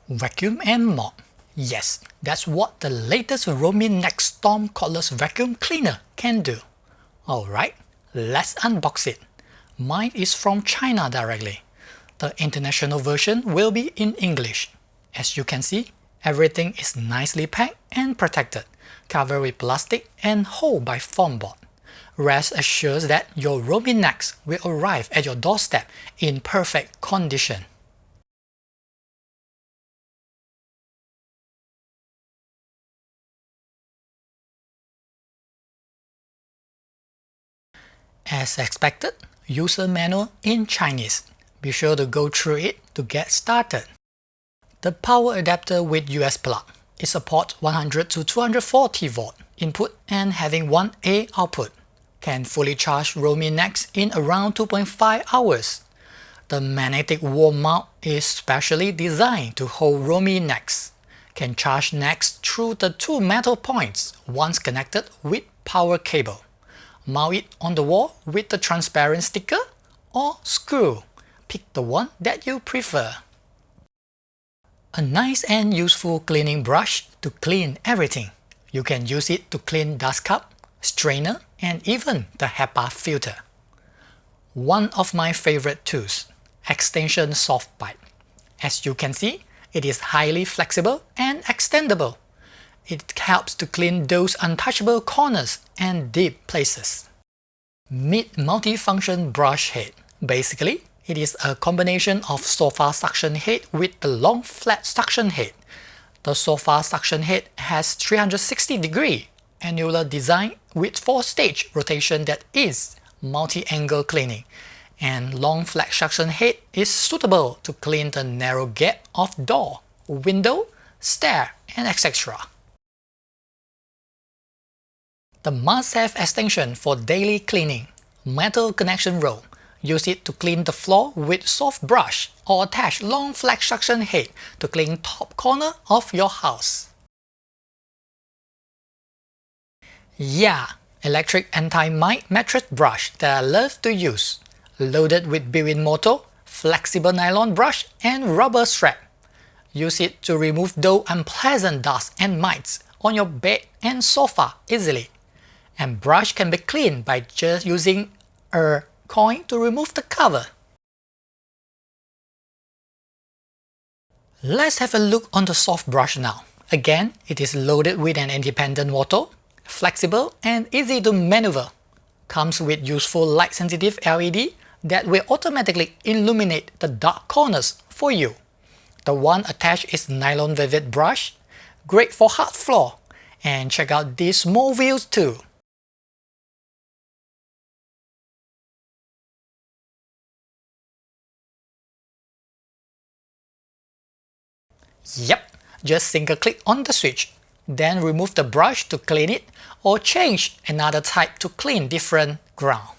Vacuum and mop. Yes, that's what the latest Roidmi NEX Storm cordless vacuum cleaner can do. Alright, let's unbox it. Mine is from China directly. The international version will be in English. As you can see, everything is nicely packed and protected, covered with plastic and held by foam board. Rest assured that your Roidmi NEX will arrive at your doorstep in perfect condition. As expected, user manual in Chinese. Be sure to go through it to get started. The power adapter with US plug. It supports 100 to 240 volt input and having 1A output. Can fully charge Roidmi NEX in around 2.5 hours. The magnetic wall mount is specially designed to hold Roidmi NEX. Can charge NEX through the two metal points once connected with power cable. Mount it on the wall with the transparent sticker or screw. Pick the one that you prefer. A nice and useful cleaning brush to clean everything. You can use it to clean dust cup, strainer, and even the HEPA filter. One of my favorite tools, extension soft pipe. As you can see, it is highly flexible and extendable. It helps to clean those untouchable corners and deep places. Meet multifunction brush head. Basically, it is a combination of sofa suction head with the long flat suction head. The sofa suction head has 360-degree annular design with 4-stage rotation that is multi-angle cleaning, and long flat suction head is suitable to clean the narrow gap of door, window, stair, and etc. The must-have extension for daily cleaning. Metal connection roll. Use it to clean the floor with soft brush or attach long flat suction head to clean top corner of your house. Yeah, electric anti-mite mattress brush that I love to use. Loaded with built-in motor, flexible nylon brush, and rubber strap. Use it to remove those unpleasant dust and mites on your bed and sofa easily. And brush can be cleaned by just using a coin to remove the cover. Let's have a look on the soft brush now. Again, it is loaded with an independent motor, flexible and easy to maneuver. Comes with useful light-sensitive LED that will automatically illuminate the dark corners for you. The one attached is nylon velvet brush, great for hard floor. And check out these small wheels too. Yep, just single click on the switch, then remove the brush to clean it or change another type to clean different ground.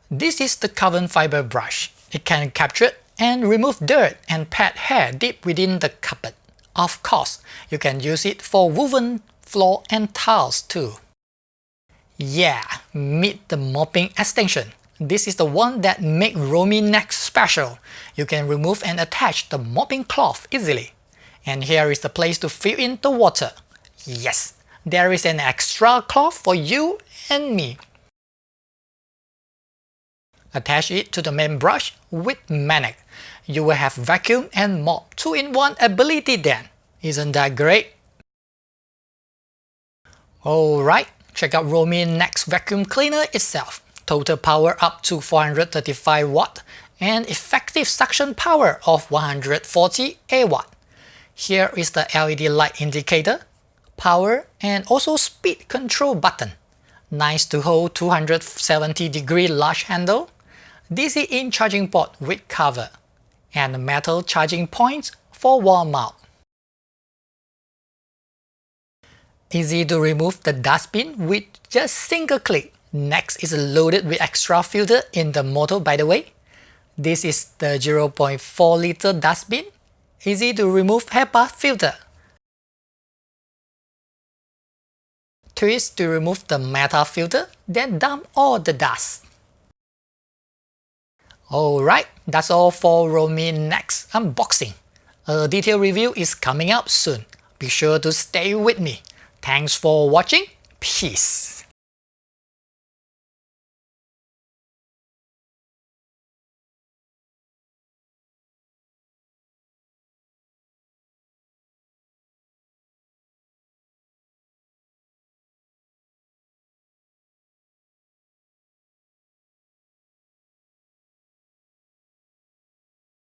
This is the carbon fiber brush. It can capture and remove dirt and pet hair deep within the carpet. Of course, you can use it for woven floor and tiles too. Yeah, meet the mopping extension. This is the one that makes Roidmi NEX special. You can remove and attach the mopping cloth easily. And here is the place to fill in the water. Yes, there is an extra cloth for you and me. Attach it to the main brush with magnet. You will have vacuum and mop 2-in-1 ability then. Isn't that great? Alright, check out Roidmi NEX vacuum cleaner itself. Total power up to 435 watt and effective suction power of 140 watt. Here is the LED light indicator, power and also speed control button. Nice to hold 270-degree large handle, DC in charging port with cover, and metal charging points for wall mount. Easy to remove the dustbin with just single click. Next is loaded with extra filter in the motor by the way. This is the 0.4 liter dustbin. Easy to remove HEPA filter. Twist to remove the metal filter, then dump all the dust. Alright, that's all for Roidmi NEX unboxing. A detailed review is coming up soon. Be sure to stay with me. Thanks for watching. Peace.